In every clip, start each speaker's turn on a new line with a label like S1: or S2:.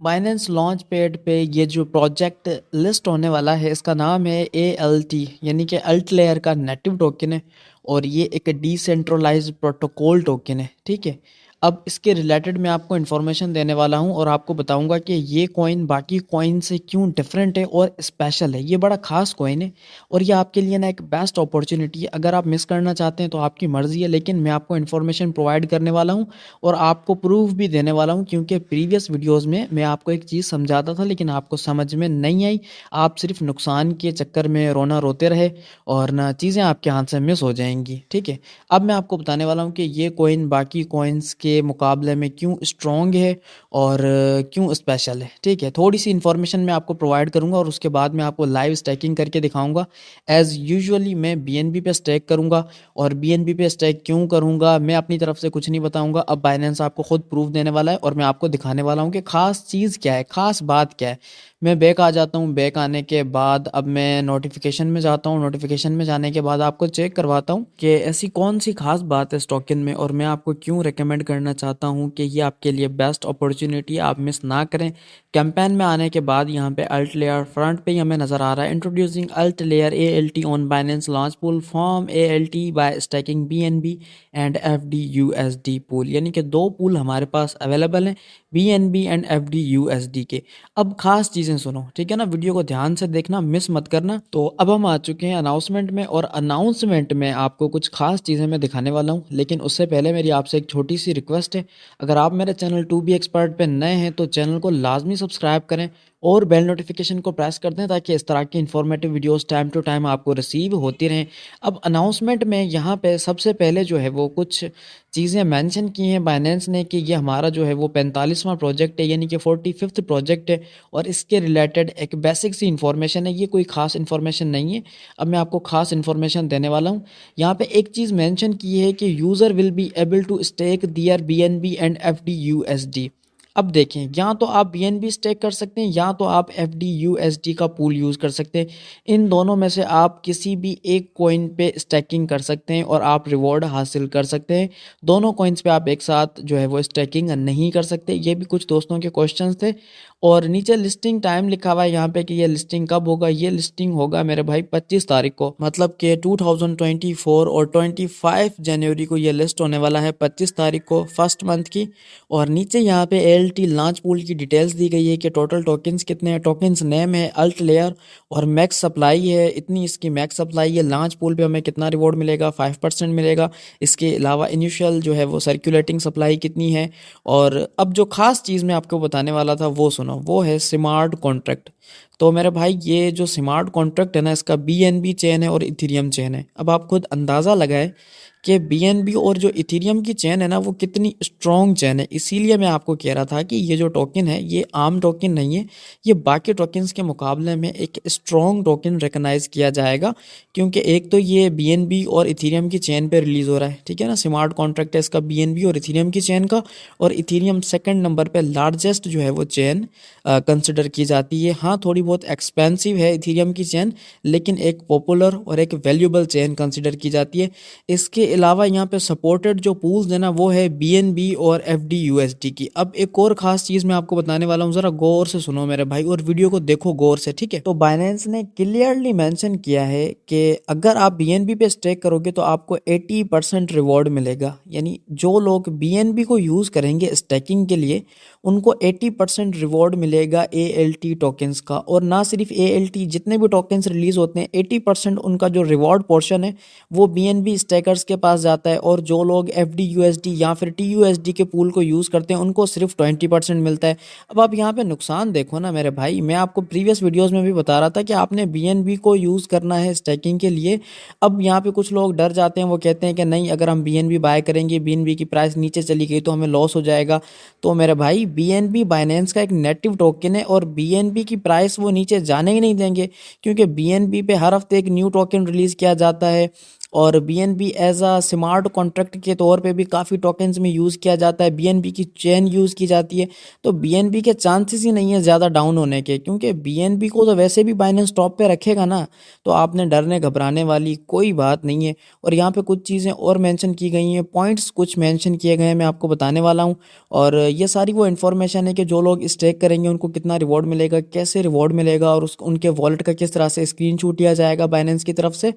S1: Binance launch pad पे ये जो प्रोजेक्ट लिस्ट होने वाला है इसका नाम है ALT यानी कि अल्ट लेयर का नेटिव टोकन है और ये एक डिसेंट्रलाइज्ड प्रोटोकॉल टोकन है। ठीक है, अब इसके रिलेटेड मैं आपको इन्फॉर्मेशन देने वाला हूँ और आपको बताऊंगा कि ये कॉइन बाकी कॉइन से क्यों डिफरेंट है और स्पेशल है। ये बड़ा खास कॉइन है और ये आपके लिए ना एक बेस्ट अपॉर्चुनिटी है। अगर आप मिस करना चाहते हैं तो आपकी मर्ज़ी है, लेकिन मैं आपको इन्फॉर्मेशन प्रोवाइड करने वाला हूँ और आपको प्रूफ भी देने वाला हूँ, क्योंकि प्रीवियस वीडियोस में मैं आपको एक चीज़ समझाता था लेकिन आपको समझ में नहीं आई। आप सिर्फ नुकसान के चक्कर में रोना रोते रहे और ना चीज़ें आपके हाथ से मिस हो जाएंगी। ठीक है, अब मैं आपको बताने वाला हूँ कि ये कॉइन बाकी कॉइन्स के मुकाबले में क्यों स्ट्रॉन्ग है और क्यों स्पेशल है। ठीक है, थोड़ी सी इन्फॉर्मेशन मैं आपको प्रोवाइड करूँगा और उसके बाद मैं आपको लाइव स्टैकिंग करके दिखाऊंगा। एज़ यूजुअली मैं BNB पे स्टैक करूँगा और BNB पे स्टैक क्यों करूँगा मैं अपनी तरफ से कुछ नहीं बताऊँगा। अब बाइनेंस आपको खुद प्रूफ देने वाला है और मैं आपको दिखाने वाला हूँ कि ख़ास चीज़ क्या है, ख़ास बात क्या है। मैं बैक आ जाता हूँ, बैक आने के बाद अब मैं नोटिफिकेशन में जाता हूँ। नोटिफिकेशन में जाने के बाद आपको चेक करवाता हूँ कि ऐसी कौन सी खास बात है इस टोकन में और मैं आपको क्यों रिकमेंड करना चाहता हूँ कि ये आपके लिए बेस्ट अपॉर्चुनिटी है, आप मिस ना करें। कैंपेन में आने के बाद यहाँ पे अल्ट लेयर फ्रंट पे ही हमें नज़र आ रहा है, introducing alt layer ALT on Binance launch pool farm ALT by staking BNB and FDUSD pool, यानी कि दो पूल हमारे पास अवेलेबल हैं, BNB एंड FDUSD के। अब खास चीज़ें सुनो, ठीक है ना, वीडियो को ध्यान से देखना, मिस मत करना। तो अब हम आ चुके हैं अनाउंसमेंट में और अनाउंसमेंट में आपको कुछ खास चीज़ें मैं दिखाने वाला हूँ, लेकिन उससे पहले मेरी आपसे एक छोटी सी रिक्वेस्ट है। अगर आप मेरे चैनल टू बी एक्सपर्ट पे नए हैं तो चैनल को लाजमी सब्सक्राइब करें और बेल नोटिफिकेशन को प्रेस कर दें ताकि इस तरह की informative videos time to time आपको रिसीव होती रहें। अब अनाउंसमेंट में यहाँ पे सबसे पहले जो है वो कुछ चीज़ें मेंशन की हैं बाइनेंस ने कि ये हमारा जो है वो 45वां प्रोजेक्ट है, यानी कि 45th प्रोजेक्ट है और इसके रिलेटेड एक बेसिक सी इन्फॉर्मेशन है। ये कोई ख़ास इन्फॉर्मेशन नहीं है। अब मैं आपको ख़ास इन्फॉर्मेशन देने वाला हूँ। यहाँ पे एक चीज़ मेंशन की है कि user will be able to stake their BNB and FDUSD। अब देखें, या तो आप BNB स्टेक कर सकते हैं या तो आप FDUSD का पूल यूज़ कर सकते हैं। इन दोनों में से आप किसी भी एक कॉइन पे स्टैकिंग कर सकते हैं और आप रिवॉर्ड हासिल कर सकते हैं। दोनों कॉइन्स पे आप एक साथ जो है वो स्टैकिंग नहीं कर सकते। ये भी कुछ दोस्तों के क्वेश्चंस थे। और नीचे लिस्टिंग टाइम लिखा हुआ है यहाँ पे कि ये लिस्टिंग कब होगा। ये लिस्टिंग होगा मेरे भाई 25 तारीख को, मतलब कि 2024 और 25 जनवरी को ये लिस्ट होने वाला है, 25 तारीख को फर्स्ट मंथ की। और नीचे यहाँ पे ALT लॉन्च पूल की डिटेल्स दी गई है कि टोटल टोकन्स कितने हैं। टोकन्स नेम है अल्ट लेयर और मैक्स सप्लाई है, इतनी इसकी मैक्स सप्लाई है। लॉन्च पूल पे हमें कितना रिवॉर्ड मिलेगा, 5% मिलेगा। इसके अलावा इनिशियल जो है वो सर्कुलेटिंग सप्लाई कितनी है। और अब जो खास चीज़ मैं आपको बताने वाला था वो सुनो, वो है स्मार्ट कॉन्ट्रैक्ट। तो मेरे भाई ये जो स्मार्ट कॉन्ट्रैक्ट है ना, इसका BNB चेन है और इथेरियम चेन है। अब आप खुद अंदाज़ा लगाए कि BNB और जो इथेरियम की चेन है ना वो कितनी स्ट्रॉन्ग चेन है। इसीलिए मैं आपको कह रहा था कि ये जो टोकन है ये आम टोकन नहीं है, ये बाकी टोकन्स के मुकाबले में एक स्ट्रॉन्ग टोकन रिकग्नाइज किया जाएगा, क्योंकि एक तो ये BNB और इथेरियम की चेन पे रिलीज़ हो रहा है। ठीक है ना, स्मार्ट कॉन्ट्रैक्ट है इसका BNB और इथेरियम की चेन का, और इथेरियम सेकंड नंबर पे लार्जेस्ट जो है वो चेन कंसिडर की जाती है। हाँ, थोड़ी बहुत एक्सपेंसिव है इथेरियम की चेन, लेकिन एक पॉपुलर और एक वैल्यूबल चेन कंसिडर की जाती है। इसके अलावा यहाँ पे सपोर्टेड जो पूल्स है ना वो है BNB और FDUSD की। अब एक और ख़ास चीज़ मैं आपको बताने वाला हूँ, ज़रा गौर से सुनो मेरे भाई और वीडियो को देखो गौर से। ठीक है, तो बाइनेंस ने क्लियरली मेंशन किया है कि अगर आप BNB पे स्टेक करोगे तो आपको 80% रिवॉर्ड मिलेगा। यानी जो लोग BNB को यूज़ करेंगे स्टेकिंग के लिए उनको 80% रिवॉर्ड मिलेगा ALT टोकन्स का। और ना सिर्फ ALT, जितने भी टोकन्स रिलीज़ होते हैं 80% उनका जो रिवॉर्ड पोर्शन है वो BNB स्टेकर्स के पास जाता है। और जो लोग FDUSD या फिर TUSD के पूल को यूज़ करते हैं उनको सिर्फ 20% मिलता है। अब आप यहाँ पे नुकसान देखो ना मेरे भाई, मैं आपको प्रीवियस वीडियोस में भी बता रहा था कि आपने BNB को यूज़ करना है स्टेकिंग के लिए। अब यहाँ पे कुछ लोग डर जाते हैं, वो कहते हैं कि नहीं, अगर हम BNB बाय करेंगे, BNB की प्राइस नीचे चली गई तो हमें लॉस हो जाएगा। तो मेरे भाई BNB बाइनेंस का एक नेटिव टोकन है और BNB की प्राइस वो नीचे जाने ही नहीं देंगे, क्योंकि BNB पे हर हफ्ते एक न्यू टोकन रिलीज़ किया जाता है। और BNB as a smart contract के तौर पे भी काफ़ी टोकन्स में यूज़ किया जाता है, बीएनबी की चेन यूज़ की जाती है। तो बीएनबी के चांसेस ही नहीं है ज़्यादा डाउन होने के, क्योंकि बीएनबी को तो वैसे भी बाइनेंस टॉप पे रखेगा ना, तो आपने डरने घबराने वाली कोई बात नहीं है। और यहाँ पे कुछ चीज़ें और मेंशन की गई हैं, पॉइंट्स कुछ मेंशन किए गए हैं, मैं आपको बताने वाला हूँ। और ये सारी वो इन्फॉर्मेशन है कि जो लोग स्टेक करेंगे उनको कितना रिवॉर्ड मिलेगा, कैसे रिवॉर्ड मिलेगा, और उस उनके वॉलेट का किस तरह से स्क्रीनशॉट लिया जाएगा बाइनेंस की तरफ से।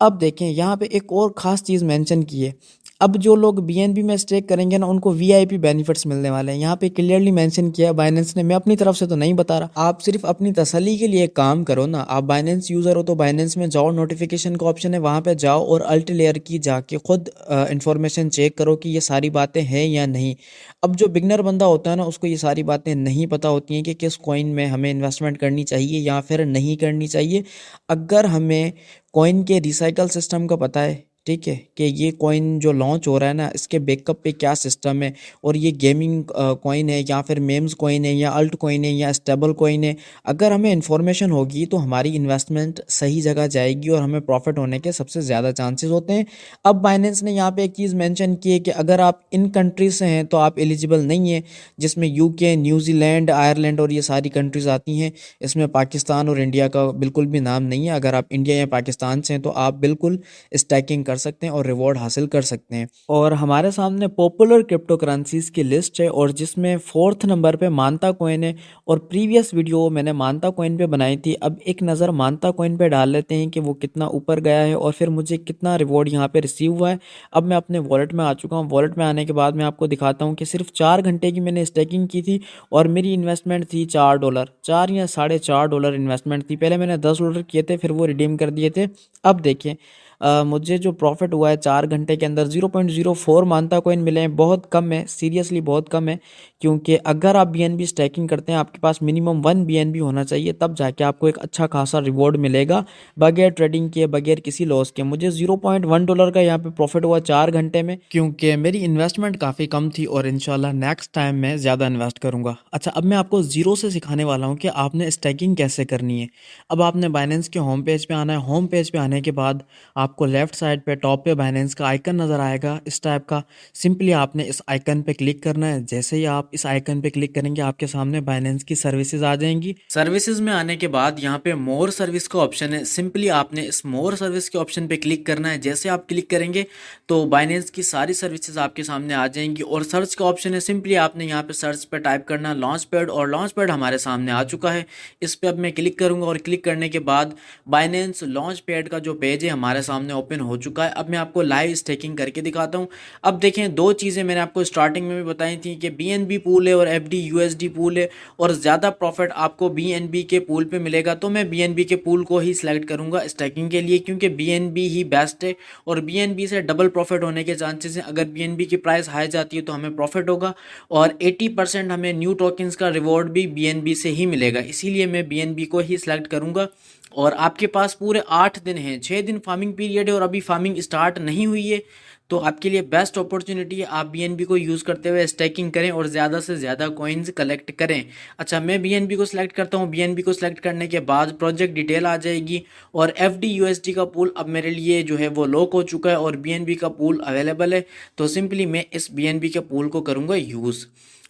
S1: अब देखें यहाँ पे एक और ख़ास चीज़ मेंशन की है। अब जो लोग बीएनबी में स्टेक करेंगे ना, उनको वीआईपी बेनिफिट्स मिलने वाले हैं। यहाँ पे क्लियरली मेंशन किया है बाइनेंस ने, मैं अपनी तरफ से तो नहीं बता रहा। आप सिर्फ अपनी तसल्ली के लिए एक काम करो ना, आप बाइनेंस यूज़र हो तो बाइनेंस में जाओ, नोटिफिकेशन का ऑप्शन है वहाँ पे जाओ, और अल्ट लेयर की जाके खुद इन्फॉर्मेशन चेक करो कि ये सारी बातें हैं या नहीं। अब जो बिगनर बंदा होता है ना, उसको ये सारी बातें नहीं पता होती हैं कि किस कॉइन में हमें इन्वेस्टमेंट करनी चाहिए या फिर नहीं करनी चाहिए। अगर हमें कॉइन के रिसाइकल सिस्टम का पता है, ठीक है, कि ये कॉइन जो लॉन्च हो रहा है ना, इसके बैकअप पे क्या सिस्टम है, और ये गेमिंग कॉइन है या फिर मेम्स कॉइन है या अल्ट कॉइन है या स्टेबल कॉइन है, अगर हमें इन्फॉर्मेशन होगी तो हमारी इन्वेस्टमेंट सही जगह जाएगी और हमें प्रॉफिट होने के सबसे ज़्यादा चांसेस होते हैं। अब बाइनेंस ने यहाँ पे एक चीज़ मेंशन की है कि अगर आप इन कंट्रीज से हैं तो आप एलिजिबल नहीं है, जिसमें यूके, न्यूजीलैंड, आयरलैंड और ये सारी कंट्रीज़ आती हैं। इसमें पाकिस्तान और इंडिया का बिल्कुल भी नाम नहीं है। अगर आप इंडिया या पाकिस्तान से हैं तो आप बिल्कुल स्टैकिंग कर सकते हैं और रिवॉर्ड हासिल कर सकते हैं। और हमारे सामने पॉपुलर क्रिप्टो करेंसीज की लिस्ट है, और जिसमें 4th नंबर पे मानता कॉइन है। और प्रीवियस वीडियो मैंने मानता कॉइन पे बनाई थी। अब एक नज़र मानता कॉइन पे डाल लेते हैं कि वो कितना ऊपर गया है और फिर मुझे कितना रिवॉर्ड यहाँ पे रिसीव हुआ है। अब मैं अपने वॉलेट में आ चुका हूँ। वॉलेट में आने के बाद मैं आपको दिखाता हूँ कि सिर्फ 4 घंटे की मैंने स्टैकिंग की थी और मेरी इन्वेस्टमेंट थी $4, 4 या $4.5 इन्वेस्टमेंट थी। पहले मैंने $10 किए थे, फिर वो रिडीम कर दिए थे। अब देखिए मुझे जो प्रॉफिट हुआ है 4 घंटे के अंदर 0.04 मानता कॉइन मिले हैं। बहुत कम है, सीरियसली बहुत कम है, क्योंकि अगर आप बीएनबी स्टैकिंग करते हैं आपके पास मिनिमम 1 बीएनबी होना चाहिए, तब जाके आपको एक अच्छा खासा रिवॉर्ड मिलेगा बगैर ट्रेडिंग किए, बगैर किसी लॉस के। मुझे $0.1 का यहाँ पे प्रॉफिट हुआ 4 घंटे में, क्योंकि मेरी इन्वेस्टमेंट काफ़ी कम थी और इंशाल्लाह नेक्स्ट टाइम मैं ज़्यादा इन्वेस्ट करूँगा। अच्छा, अब मैं आपको ज़ीरो से सिखाने वाला हूँ कि आपने स्टैकिंग कैसे करनी है। अब आपने बाइनेंस के होम पेज पे आना है। होम पेज पे आने के बाद आपको लेफ्ट साइड पे टॉप पे बाइनेंस का आइकन नज़र आएगा इस टाइप का। सिंपली आपने इस आइकन पे क्लिक करना है। जैसे ही आप इस आइकन पे क्लिक करेंगे आपके सामने बाइनेंस की सर्विसेज आ जाएंगी। सर्विसेज में आने के बाद यहाँ पे मोर सर्विस का ऑप्शन है। सिंपली आपने इस मोर सर्विस के ऑप्शन पे क्लिक करना है। जैसे आप क्लिक करेंगे तो बाइनेंस की सारी सर्विसेज आपके सामने आ जाएंगी। और सर्च का ऑप्शन है, सिंपली आपने यहाँ पे सर्च पे टाइप करना लॉन्च पैड, और लॉन्च पैड हमारे सामने आ चुका है। इस पे अब मैं क्लिक करूंगा और क्लिक करने के बाद बाइनेंस लॉन्च पैड का जो पेज है हमारे सामने ओपन हो चुका है। अब मैं आपको लाइव स्टेकिंग करके दिखाता हूँ। अब देखें, दो चीज़ें मैंने आपको स्टार्टिंग में भी बताई थी कि बीएनबी पूल है और एफडी यूएसडी पूल है, और ज़्यादा प्रॉफिट आपको बीएनबी के पूल पे मिलेगा। तो मैं बीएनबी के पूल को ही सिलेक्ट करूंगा स्टेकिंग के लिए, क्योंकि बीएनबी ही बेस्ट है और बीएनबी से डबल प्रॉफिट होने के चांसेस हैं। अगर बीएनबी की प्राइस हाई जाती है तो हमें प्रॉफिट होगा, और 80% हमें न्यू टोकन्स का रिवॉर्ड भी बीएनबी से ही मिलेगा। इसीलिए मैं बीएनबी को ही सिलेक्ट करूंगा। और आपके पास पूरे 8 दिन हैं, 6 दिन फार्मिंग पीरियड है और अभी फार्मिंग स्टार्ट नहीं हुई है। तो आपके लिए बेस्ट अपॉर्चुनिटी है, आप बीएनबी को यूज़ करते हुए स्टैकिंग करें और ज़्यादा से ज़्यादा कॉइन्स कलेक्ट करें। अच्छा, मैं बीएनबी को सिलेक्ट करता हूँ। बीएनबी को सिलेक्ट करने के बाद प्रोजेक्ट डिटेल आ जाएगी, और एफडी यूएसडी का पूल अब मेरे लिए जो है वो लॉक हो चुका है और बीएनबी का पूल अवेलेबल है। तो सिंपली मैं इस बीएनबी के पूल को करूँगा यूज़।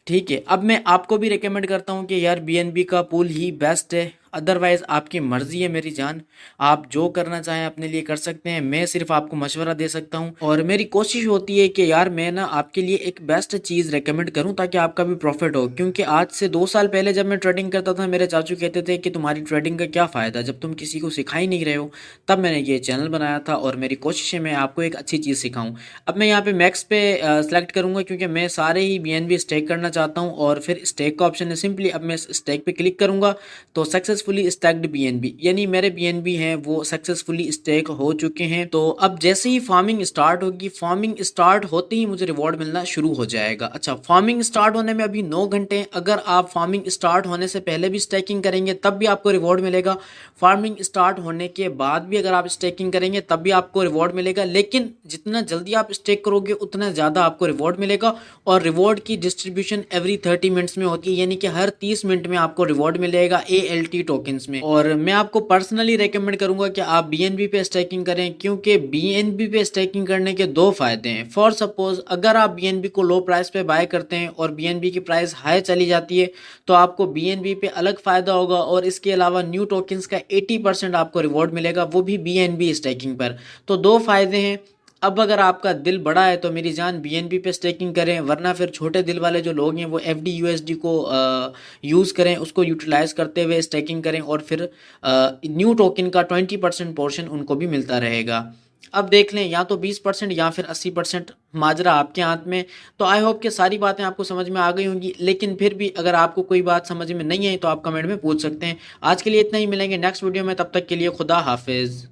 S1: ठीक है, अब मैं आपको भी रिकमेंड करता हूँ कि यार बीएनबी का पूल ही बेस्ट है। अदरवाइज़ आपकी मर्ज़ी है मेरी जान, आप जो करना चाहें अपने लिए कर सकते हैं। मैं सिर्फ आपको मशवरा दे सकता हूं, और मेरी कोशिश होती है कि यार मैं ना आपके लिए एक बेस्ट चीज़ रेकमेंड करूं ताकि आपका भी प्रॉफिट हो। क्योंकि आज से 2 साल पहले जब मैं ट्रेडिंग करता था, मेरे चाचू कहते थे कि तुम्हारी ट्रेडिंग का क्या फ़ायदा जब तुम किसी को सिखा ही नहीं रहे हो। तब मैंने ये चैनल बनाया था और मेरी कोशिश है मैं आपको एक अच्छी चीज़ सिखाऊँ। अब मैं यहाँ पे मैक्स पे सेलेक्ट करूँगा, क्योंकि मैं सारे ही बीएनबी स्टेक करना चाहता हूँ। और फिर स्टेक का ऑप्शन है, सिंपली अब मैं स्टेक पे क्लिक करूँगा तो सक्सेसफुली स्टैक्ड बीएनबी, यानी मेरे बीएनबी हैं वो सक्सेसफुली स्टेक हो चुके हैं। तो अब जैसे ही फार्मिंग स्टार्ट होगी, फार्मिंग स्टार्ट होते ही मुझे रिवॉर्ड मिलना शुरू हो जाएगा। अच्छा, फार्मिंग स्टार्ट होने में अभी 9 घंटे हैं। अगर आप फार्मिंग स्टार्ट होने से पहले भी स्टेकिंग करेंगे तब भी आपको रिवॉर्ड मिलेगा। फार्मिंग स्टार्ट होने के बाद भी अगर आप स्टेकिंग करेंगे तब भी आपको रिवॉर्ड मिलेगा। लेकिन जितना जल्दी आप स्टेक करोगे उतना ज़्यादा आपको रिवॉर्ड मिलेगा। और रिवॉर्ड की डिस्ट्रीब्यूशन एवरी 30 मिनट्स में होती है, यानी कि हर 30 मिनट में आपको रिवॉर्ड मिलेगा ALT टोकन्स में। और मैं आपको पर्सनली रेकमेंड करूंगा कि आप बीएनबी पे स्टेकिंग करें, क्योंकि बीएनबी पे स्टेकिंग करने के दो फायदे हैं। फॉर सपोज अगर आप बीएनबी को लो प्राइस पे बाय करते हैं और बीएनबी की प्राइस हाई चली जाती है तो आपको बीएनबी पे अलग फायदा होगा, और इसके अलावा न्यू टोकन्स का 80% आपको रिवॉर्ड मिलेगा, वो भी बीएनबी स्टेकिंग पर। तो दो फायदे हैं। अब अगर आपका दिल बड़ा है तो मेरी जान बीएनबी पे स्टेकिंग करें, वरना फिर छोटे दिल वाले जो लोग हैं वो एफडी यूएसडी को यूज़ करें, उसको यूटिलाइज करते हुए स्टेकिंग करें, और फिर न्यू टोकन का 20% पोर्शन उनको भी मिलता रहेगा। अब देख लें, या तो 20% या फिर 80%, माजरा आपके हाथ में। तो आई होप कि सारी बातें आपको समझ में आ गई होंगी, लेकिन फिर भी अगर आपको कोई बात समझ में नहीं आई तो आप कमेंट में पूछ सकते हैं। आज के लिए इतना ही, मिलेंगे नेक्स्ट वीडियो में, तब तक के लिए खुदा हाफिज़।